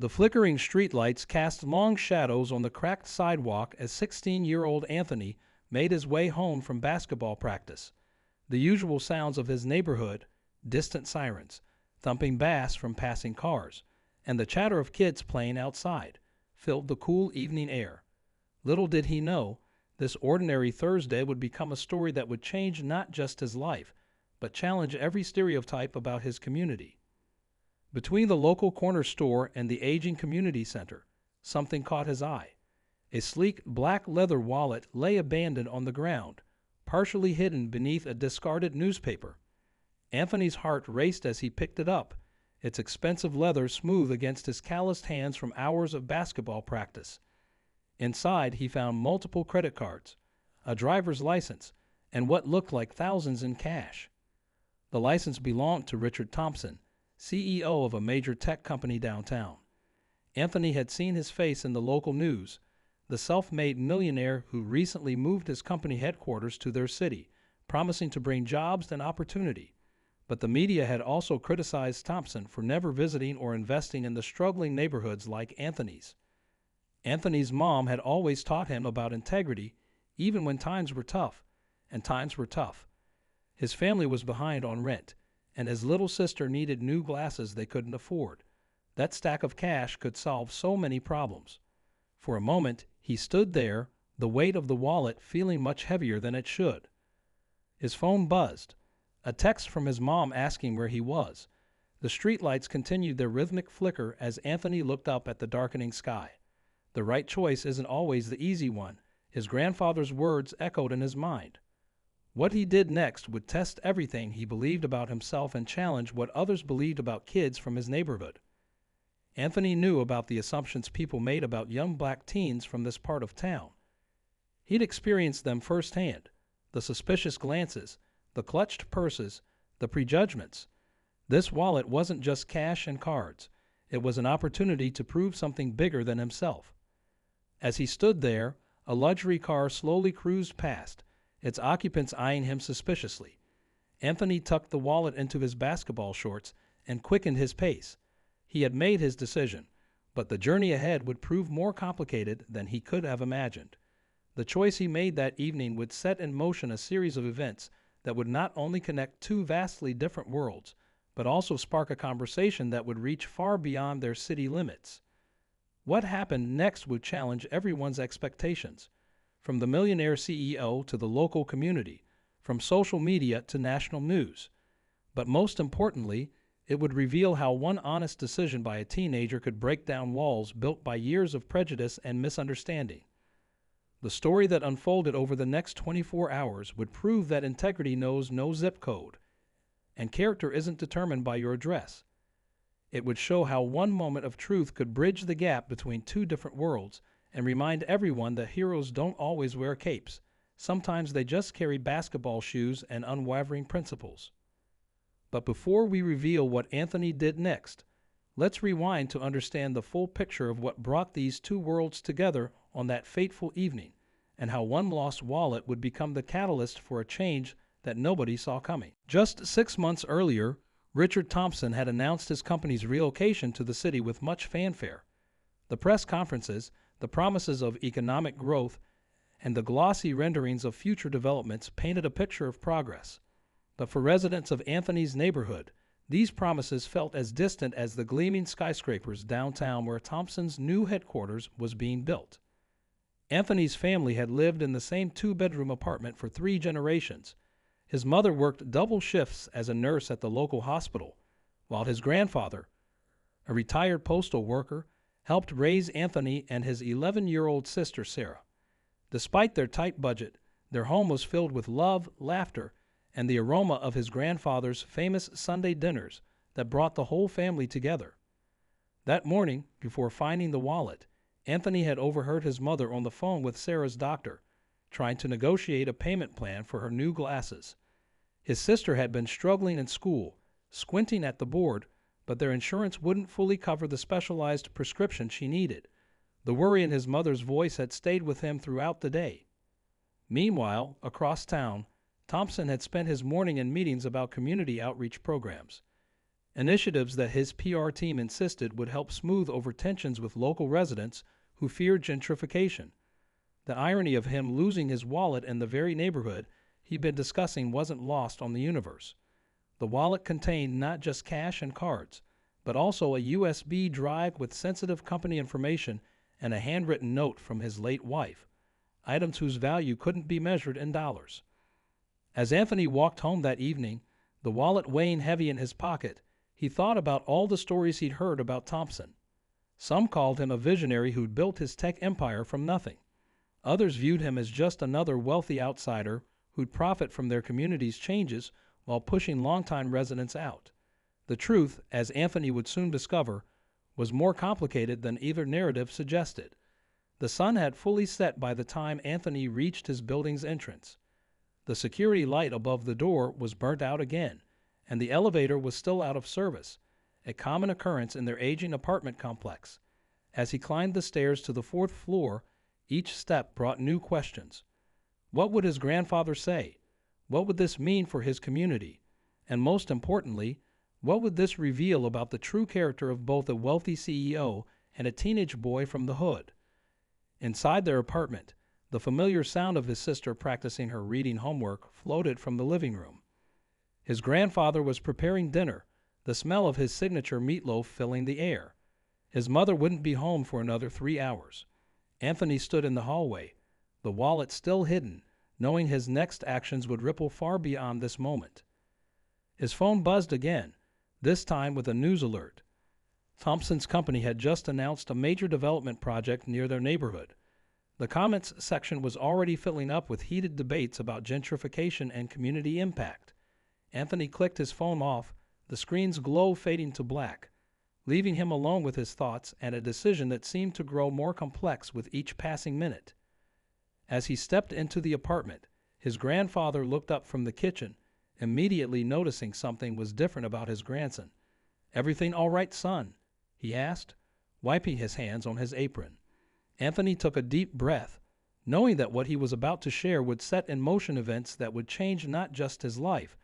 The flickering streetlights cast long shadows on the cracked sidewalk as 16-year-old Anthony made his way home from basketball practice. The usual sounds of his neighborhood, distant sirens, thumping bass from passing cars, and the chatter of kids playing outside, filled the cool evening air. Little did he know, this ordinary Thursday would become a story that would change not just his life, but challenge every stereotype about his community. Between the local corner store and the aging community center, something caught his eye. A sleek black leather wallet lay abandoned on the ground, partially hidden beneath a discarded newspaper. Anthony's heart raced as he picked it up, its expensive leather smooth against his calloused hands from hours of basketball practice. Inside, he found multiple credit cards, a driver's license, and what looked like thousands in cash. The license belonged to Richard Thompson, CEO of a major tech company downtown. Anthony had seen his face in the local news, the self-made millionaire who recently moved his company headquarters to their city, promising to bring jobs and opportunity. But the media had also criticized Thompson for never visiting or investing in the struggling neighborhoods like Anthony's. Anthony's mom had always taught him about integrity, even when times were tough, and times were tough. His family was behind on rent, and his little sister needed new glasses they couldn't afford. That stack of cash could solve so many problems. For a moment, he stood there, the weight of the wallet feeling much heavier than it should. His phone buzzed, a text from his mom asking where he was. The streetlights continued their rhythmic flicker as Anthony looked up at the darkening sky. The right choice isn't always the easy one, his grandfather's words echoed in his mind. What he did next would test everything he believed about himself and challenge what others believed about kids from his neighborhood. Anthony knew about the assumptions people made about young black teens from this part of town. He'd experienced them firsthand, the suspicious glances, the clutched purses, the prejudgments. This wallet wasn't just cash and cards. It was an opportunity to prove something bigger than himself. As he stood there, a luxury car slowly cruised past, its occupants eyeing him suspiciously. Anthony tucked the wallet into his basketball shorts and quickened his pace. He had made his decision, but the journey ahead would prove more complicated than he could have imagined. The choice he made that evening would set in motion a series of events that would not only connect two vastly different worlds, but also spark a conversation that would reach far beyond their city limits. What happened next would challenge everyone's expectations, from the millionaire CEO to the local community, from social media to national news. But most importantly, it would reveal how one honest decision by a teenager could break down walls built by years of prejudice and misunderstanding. The story that unfolded over the next 24 hours would prove that integrity knows no zip code, and character isn't determined by your address. It would show how one moment of truth could bridge the gap between two different worlds and remind everyone that heroes don't always wear capes. Sometimes they just carry basketball shoes and unwavering principles. But before we reveal what Anthony did next, let's rewind to understand the full picture of what brought these two worlds together on that fateful evening, and how one lost wallet would become the catalyst for a change that nobody saw coming. Just 6 months earlier, Richard Thompson had announced his company's relocation to the city with much fanfare. The press conferences, the promises of economic growth, and the glossy renderings of future developments painted a picture of progress. But for residents of Anthony's neighborhood, these promises felt as distant as the gleaming skyscrapers downtown where Thompson's new headquarters was being built. Anthony's family had lived in the same two-bedroom apartment for 3 generations. His mother worked double shifts as a nurse at the local hospital, while his grandfather, a retired postal worker, helped raise Anthony and his 11-year-old sister Sarah. Despite their tight budget, their home was filled with love, laughter, and the aroma of his grandfather's famous Sunday dinners that brought the whole family together. That morning, before finding the wallet, Anthony had overheard his mother on the phone with Sarah's doctor, trying to negotiate a payment plan for her new glasses. His sister had been struggling in school, squinting at the board, but their insurance wouldn't fully cover the specialized prescription she needed. The worry in his mother's voice had stayed with him throughout the day. Meanwhile, across town, Thompson had spent his morning in meetings about community outreach programs. initiatives that his PR team insisted would help smooth over tensions with local residents who feared gentrification. The irony of him losing his wallet in the very neighborhood he'd been discussing wasn't lost on the universe. The wallet contained not just cash and cards, but also a USB drive with sensitive company information and a handwritten note from his late wife, items whose value couldn't be measured in dollars. As Anthony walked home that evening, the wallet weighing heavy in his pocket, he thought about all the stories he'd heard about Thompson. Some called him a visionary who'd built his tech empire from nothing. Others viewed him as just another wealthy outsider who'd profit from their community's changes while pushing longtime residents out. The truth, as Anthony would soon discover, was more complicated than either narrative suggested. The sun had fully set by the time Anthony reached his building's entrance. The security light above the door was burnt out again, and the elevator was still out of service, a common occurrence in their aging apartment complex. As he climbed the stairs to the fourth floor, each step brought new questions. What would his grandfather say? What would this mean for his community? And most importantly, what would this reveal about the true character of both a wealthy CEO and a teenage boy from the hood? Inside their apartment, the familiar sound of his sister practicing her reading homework floated from the living room. His grandfather was preparing dinner, the smell of his signature meatloaf filling the air. His mother wouldn't be home for another 3 hours. Anthony stood in the hallway, the wallet still hidden, knowing his next actions would ripple far beyond this moment. His phone buzzed again, this time with a news alert. Thompson's company had just announced a major development project near their neighborhood. The comments section was already filling up with heated debates about gentrification and community impact. Anthony clicked his phone off, the screen's glow fading to black, leaving him alone with his thoughts and a decision that seemed to grow more complex with each passing minute. As he stepped into the apartment, his grandfather looked up from the kitchen, immediately noticing something was different about his grandson. "Everything all right, son?" he asked, wiping his hands on his apron. Anthony took a deep breath, knowing that what he was about to share would set in motion events that would change not just his life,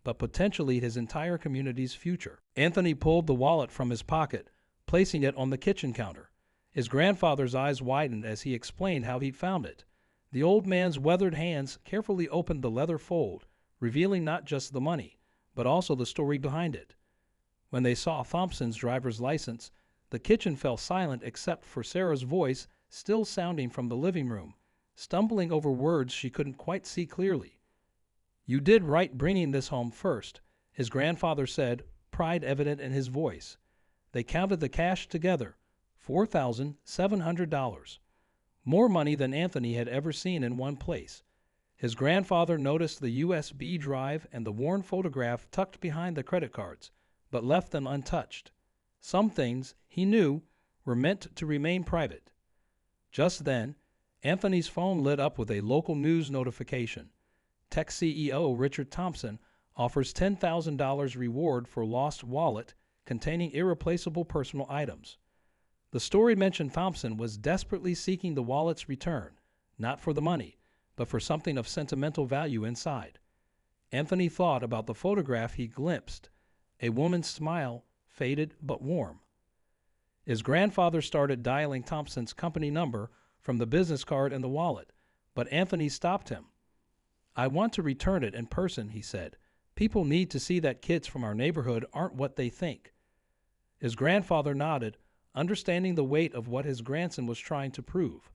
but potentially his entire community's future. Anthony pulled the wallet from his pocket, placing it on the kitchen counter. His grandfather's eyes widened as he explained how he'd found it. The old man's weathered hands carefully opened the leather fold, revealing not just the money, but also the story behind it. When they saw Thompson's driver's license, the kitchen fell silent except for Sarah's voice still sounding from the living room, stumbling over words she couldn't quite see clearly. "You did right bringing this home first," his grandfather said, pride evident in his voice. They counted the cash together, $4,700. More money than Anthony had ever seen in one place. His grandfather noticed the USB drive and the worn photograph tucked behind the credit cards, but left them untouched. Some things, he knew, were meant to remain private. Just then, Anthony's phone lit up with a local news notification. Tech CEO Richard Thompson offers $10,000 reward for lost wallet containing irreplaceable personal items. The story mentioned Thompson was desperately seeking the wallet's return, not for the money, but for something of sentimental value inside. Anthony thought about the photograph he glimpsed, a woman's smile, faded but warm. His grandfather started dialing Thompson's company number from the business card in the wallet, but Anthony stopped him. "I want to return it in person," he said. "People need to see that kids from our neighborhood aren't what they think." His grandfather nodded, understanding the weight of what his grandson was trying to prove.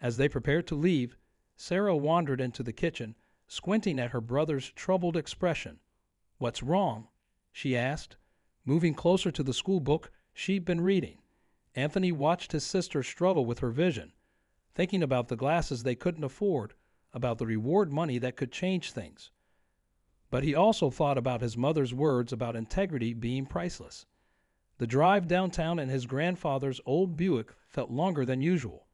As they prepared to leave, Sarah wandered into the kitchen, squinting at her brother's troubled expression. "What's wrong?" she asked, moving closer to the school book she'd been reading. Anthony watched his sister struggle with her vision, thinking about the glasses they couldn't afford, about the reward money that could change things. But he also thought about his mother's words about integrity being priceless. The drive downtown in his grandfather's old Buick felt longer than usual.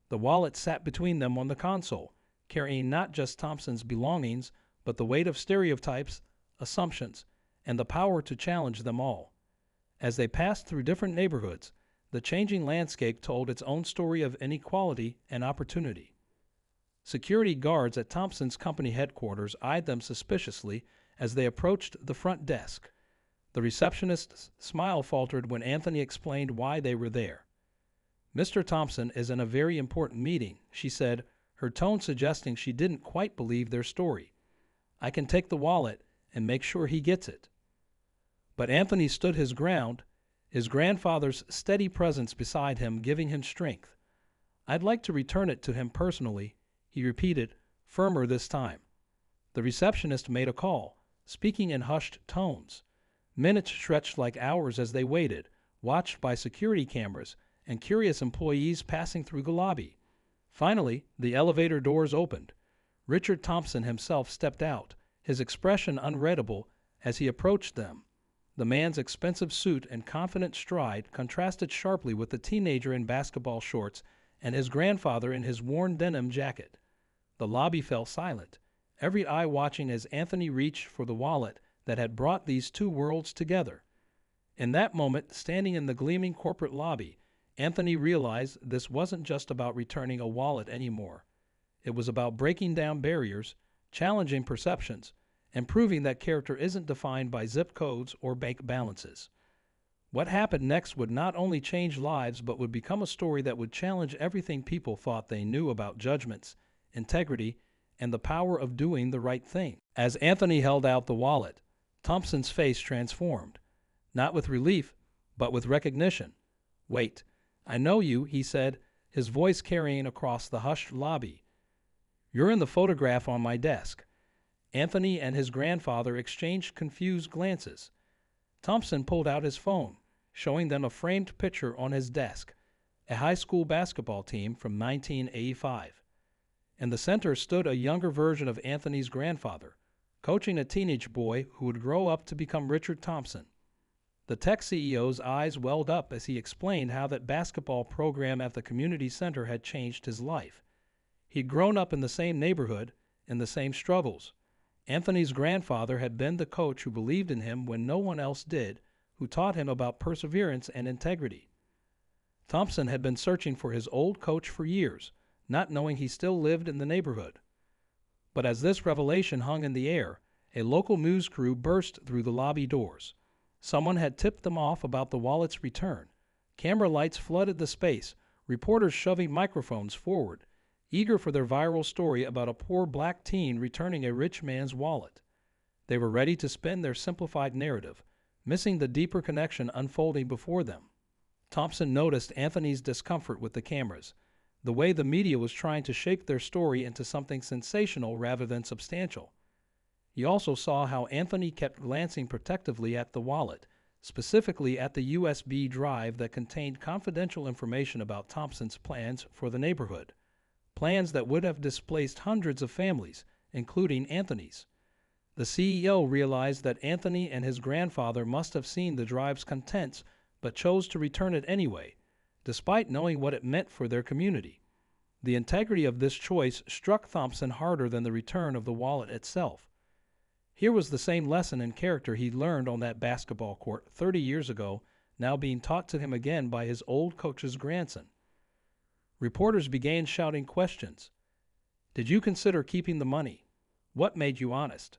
The wallet sat between them on the console, carrying not just Thompson's belongings, but the weight of stereotypes, assumptions, and the power to challenge them all. As they passed through different neighborhoods, the changing landscape told its own story of inequality and opportunity. Security guards at Thompson's company headquarters eyed them suspiciously as they approached the front desk. The receptionist's smile faltered when Anthony explained why they were there. "Mr. Thompson is in a very important meeting," she said, her tone suggesting she didn't quite believe their story. "I can take the wallet and make sure he gets it." But Anthony stood his ground, his grandfather's steady presence beside him giving him strength. "I'd like to return it to him personally," he repeated, firmer this time. The receptionist made a call, speaking in hushed tones. Minutes stretched like hours as they waited, watched by security cameras and curious employees passing through the lobby. Finally, the elevator doors opened. Richard Thompson himself stepped out, his expression unreadable as he approached them. The man's expensive suit and confident stride contrasted sharply with the teenager in basketball shorts and his grandfather in his worn denim jacket. The lobby fell silent, every eye watching as Anthony reached for the wallet that had brought these two worlds together. In that moment, standing in the gleaming corporate lobby, Anthony realized this wasn't just about returning a wallet anymore. It was about breaking down barriers, challenging perceptions, and proving that character isn't defined by zip codes or bank balances. What happened next would not only change lives but would become a story that would challenge everything people thought they knew about judgments, integrity, and the power of doing the right thing. As Anthony held out the wallet, Thompson's face transformed, not with relief, but with recognition. "Wait, I know you," he said, his voice carrying across the hushed lobby. "You're in the photograph on my desk." Anthony and his grandfather exchanged confused glances. Thompson pulled out his phone, showing them a framed picture on his desk, a high school basketball team from 1985. In the center stood a younger version of Anthony's grandfather, coaching a teenage boy who would grow up to become Richard Thompson. The tech CEO's eyes welled up as he explained how that basketball program at the community center had changed his life. He'd grown up in the same neighborhood, in the same struggles. Anthony's grandfather had been the coach who believed in him when no one else did, who taught him about perseverance and integrity. Thompson had been searching for his old coach for years, not knowing he still lived in the neighborhood. But as this revelation hung in the air, a local news crew burst through the lobby doors. Someone had tipped them off about the wallet's return. Camera lights flooded the space, reporters shoving microphones forward, eager for their viral story about a poor black teen returning a rich man's wallet. They were ready to spin their simplified narrative, missing the deeper connection unfolding before them. Thompson noticed Anthony's discomfort with the cameras, the way the media was trying to shape their story into something sensational rather than substantial. He also saw how Anthony kept glancing protectively at the wallet, specifically at the USB drive that contained confidential information about Thompson's plans for the neighborhood. Plans that would have displaced hundreds of families, including Anthony's. The CEO realized that Anthony and his grandfather must have seen the drive's contents but chose to return it anyway, despite knowing what it meant for their community. The integrity of this choice struck Thompson harder than the return of the wallet itself. Here was the same lesson in character he'd learned on that basketball court 30 years ago, now being taught to him again by his old coach's grandson. Reporters began shouting questions. "Did you consider keeping the money? What made you honest?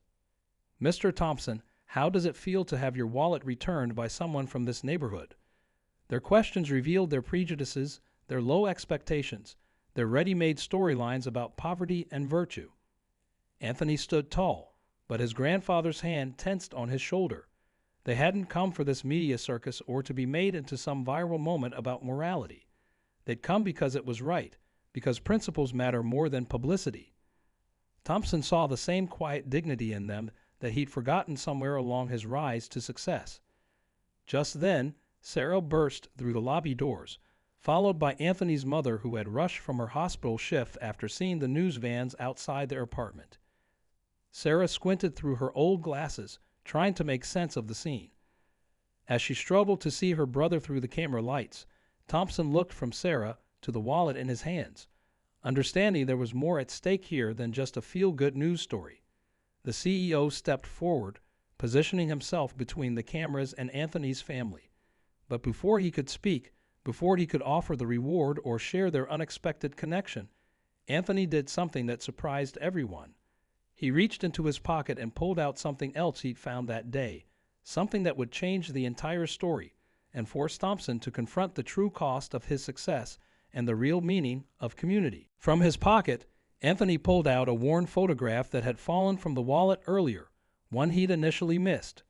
Mr. Thompson, how does it feel to have your wallet returned by someone from this neighborhood?" Their questions revealed their prejudices, their low expectations, their ready-made storylines about poverty and virtue. Anthony stood tall, but his grandfather's hand tensed on his shoulder. They hadn't come for this media circus or to be made into some viral moment about morality. They'd come because it was right, because principles matter more than publicity. Thompson saw the same quiet dignity in them that he'd forgotten somewhere along his rise to success. Just then, Sarah burst through the lobby doors, followed by Anthony's mother, who had rushed from her hospital shift after seeing the news vans outside their apartment. Sarah squinted through her old glasses, trying to make sense of the scene. As she struggled to see her brother through the camera lights, Thompson looked from Sarah to the wallet in his hands, understanding there was more at stake here than just a feel-good news story. The CEO stepped forward, positioning himself between the cameras and Anthony's family. But before he could speak, before he could offer the reward or share their unexpected connection, Anthony did something that surprised everyone. He reached into his pocket and pulled out something else he'd found that day, something that would change the entire story and force Thompson to confront the true cost of his success and the real meaning of community. From his pocket, Anthony pulled out a worn photograph that had fallen from the wallet earlier, one he'd initially missed.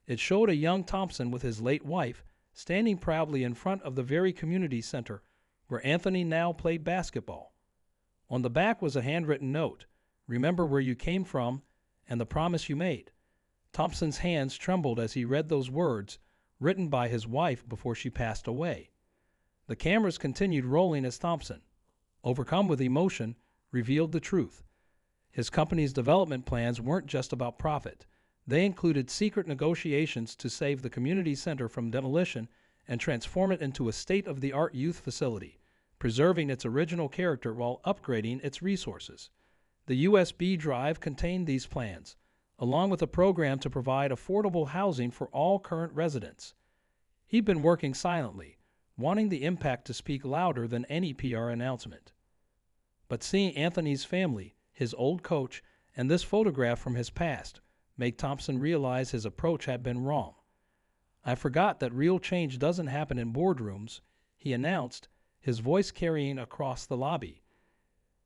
It showed a young Thompson with his late wife standing proudly in front of the very community center where Anthony now played basketball. On the back was a handwritten note, "Remember where you came from and the promise you made." Thompson's hands trembled as he read those words, written by his wife before she passed away. The cameras continued rolling as Thompson, overcome with emotion, revealed the truth. His company's development plans weren't just about profit. They included secret negotiations to save the community center from demolition and transform it into a state-of-the-art youth facility, preserving its original character while upgrading its resources. The USB drive contained these plans, along with a program to provide affordable housing for all current residents. He'd been working silently, wanting the impact to speak louder than any PR announcement. But seeing Anthony's family, his old coach, and this photograph from his past made Thompson realize his approach had been wrong. "I forgot that real change doesn't happen in boardrooms," he announced, his voice carrying across the lobby.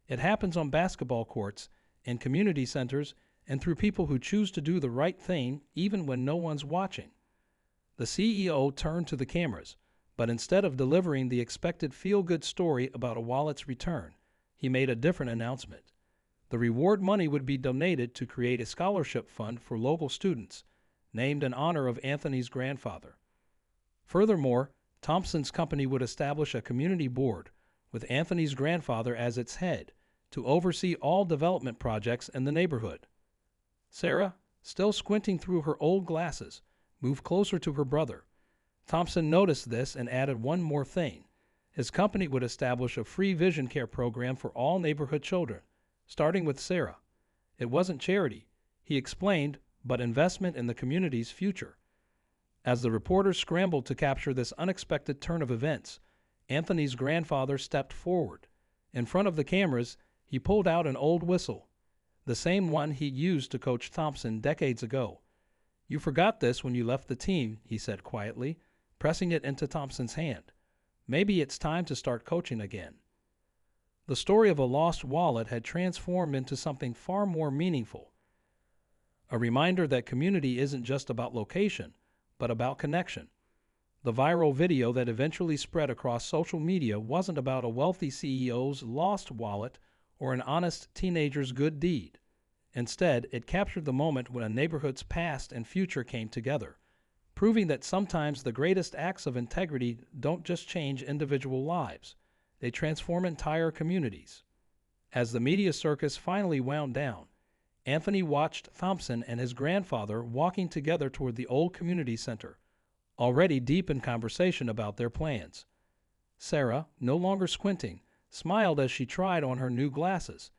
"It happens on basketball courts, in community centers, and through people who choose to do the right thing even when no one's watching." The CEO turned to the cameras, but instead of delivering the expected feel-good story about a wallet's return, he made a different announcement. The reward money would be donated to create a scholarship fund for local students, named in honor of Anthony's grandfather. Furthermore, Thompson's company would establish a community board, with Anthony's grandfather as its head, to oversee all development projects in the neighborhood. Sarah, still squinting through her old glasses, moved closer to her brother. Thompson noticed this and added one more thing. His company would establish a free vision care program for all neighborhood children, starting with Sarah. It wasn't charity, he explained, but investment in the community's future. As the reporters scrambled to capture this unexpected turn of events, Anthony's grandfather stepped forward. In front of the cameras, he pulled out an old whistle, the same one he'd used to coach Thompson decades ago. "You forgot this when you left the team," he said quietly, pressing it into Thompson's hand. "Maybe it's time to start coaching again." The story of a lost wallet had transformed into something far more meaningful. A reminder that community isn't just about location, but about connection. The viral video that eventually spread across social media wasn't about a wealthy CEO's lost wallet or an honest teenager's good deed. Instead, it captured the moment when a neighborhood's past and future came together, proving that sometimes the greatest acts of integrity don't just change individual lives. They transform entire communities. As the media circus finally wound down, Anthony watched Thompson and his grandfather walking together toward the old community center, already deep in conversation about their plans. Sarah, no longer squinting, smiled as she tried on her new glasses.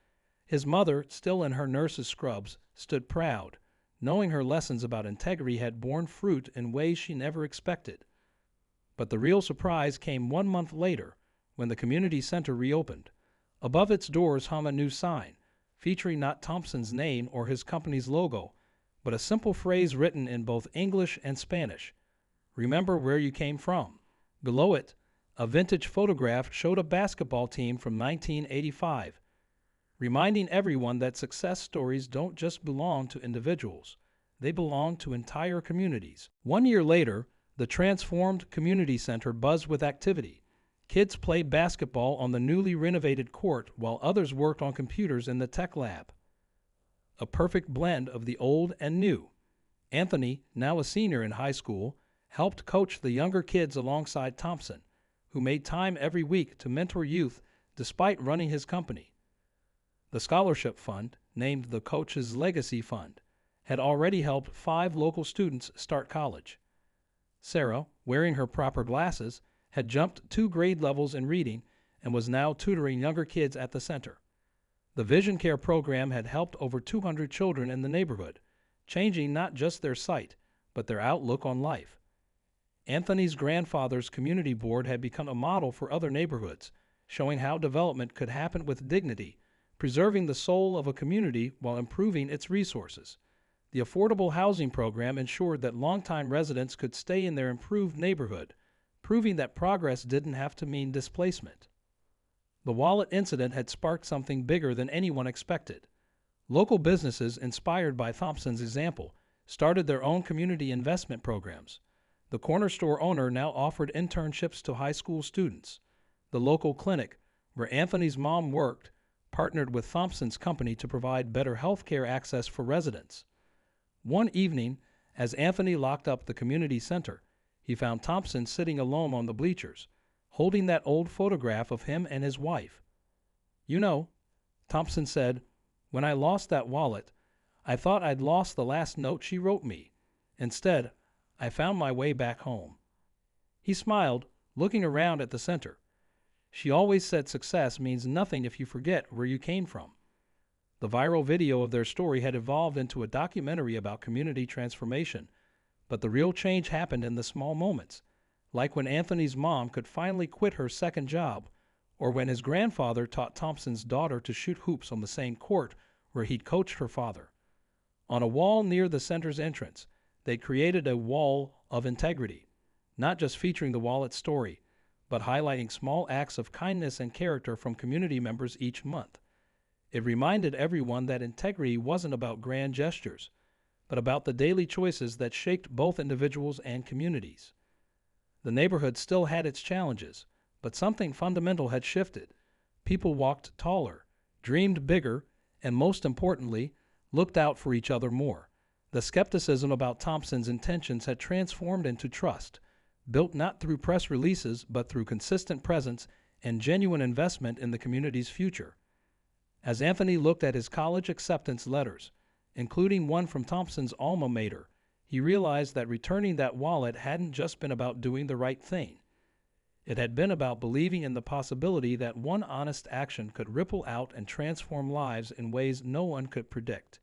His mother, still in her nurse's scrubs, stood proud, knowing her lessons about integrity had borne fruit in ways she never expected. But the real surprise came 1 month later, when the community center reopened. Above its doors hung a new sign, featuring not Thompson's name or his company's logo, but a simple phrase written in both English and Spanish: "Remember where you came from." Below it, a vintage photograph showed a basketball team from 1985, reminding everyone that success stories don't just belong to individuals, they belong to entire communities. 1 year later, the transformed community center buzzed with activity. Kids played basketball on the newly renovated court while others worked on computers in the tech lab. A perfect blend of the old and new. Anthony, now a senior in high school, helped coach the younger kids alongside Thompson, who made time every week to mentor youth despite running his company. The scholarship fund, named the Coach's Legacy Fund, had already helped 5 local students start college. Sarah, wearing her proper glasses, had jumped 2 grade levels in reading and was now tutoring younger kids at the center. The Vision Care program had helped over 200 children in the neighborhood, changing not just their sight, but their outlook on life. Anthony's grandfather's community board had become a model for other neighborhoods, showing how development could happen with dignity, preserving the soul of a community while improving its resources. The affordable housing program ensured that longtime residents could stay in their improved neighborhood, proving that progress didn't have to mean displacement. The wallet incident had sparked something bigger than anyone expected. Local businesses, inspired by Thompson's example, started their own community investment programs. The corner store owner now offered internships to high school students. The local clinic, where Anthony's mom worked, partnered with Thompson's company to provide better health care access for residents. One evening, as Anthony locked up the community center, he found Thompson sitting alone on the bleachers, holding that old photograph of him and his wife. "You know," Thompson said, "when I lost that wallet, I thought I'd lost the last note she wrote me. Instead, I found my way back home." He smiled, looking around at the center. "She always said success means nothing if you forget where you came from." The viral video of their story had evolved into a documentary about community transformation, but the real change happened in the small moments, like when Anthony's mom could finally quit her second job, or when his grandfather taught Thompson's daughter to shoot hoops on the same court where he'd coached her father. On a wall near the center's entrance, they'd created a wall of integrity, not just featuring the wallet's story, but highlighting small acts of kindness and character from community members each month. It reminded everyone that integrity wasn't about grand gestures, but about the daily choices that shaped both individuals and communities. The neighborhood still had its challenges, but something fundamental had shifted. People walked taller, dreamed bigger, and most importantly, looked out for each other more. The skepticism about Thompson's intentions had transformed into trust, built not through press releases but through consistent presence and genuine investment in the community's future. As Anthony looked at his college acceptance letters, including one from Thompson's alma mater, he realized that returning that wallet hadn't just been about doing the right thing. It had been about believing in the possibility that one honest action could ripple out and transform lives in ways no one could predict.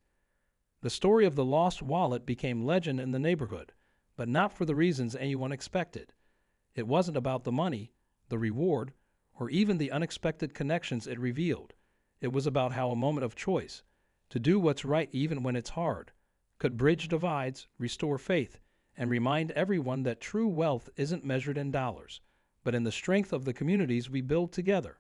The story of the lost wallet became legend in the neighborhood, but not for the reasons anyone expected. It wasn't about the money, the reward, or even the unexpected connections it revealed. It was about how a moment of choice, to do what's right even when it's hard, could bridge divides, restore faith, and remind everyone that true wealth isn't measured in dollars, but in the strength of the communities we build together.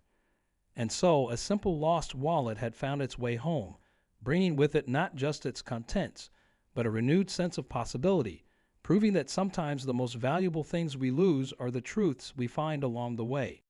And so, a simple lost wallet had found its way home, bringing with it not just its contents, but a renewed sense of possibility, proving that sometimes the most valuable things we lose are the truths we find along the way.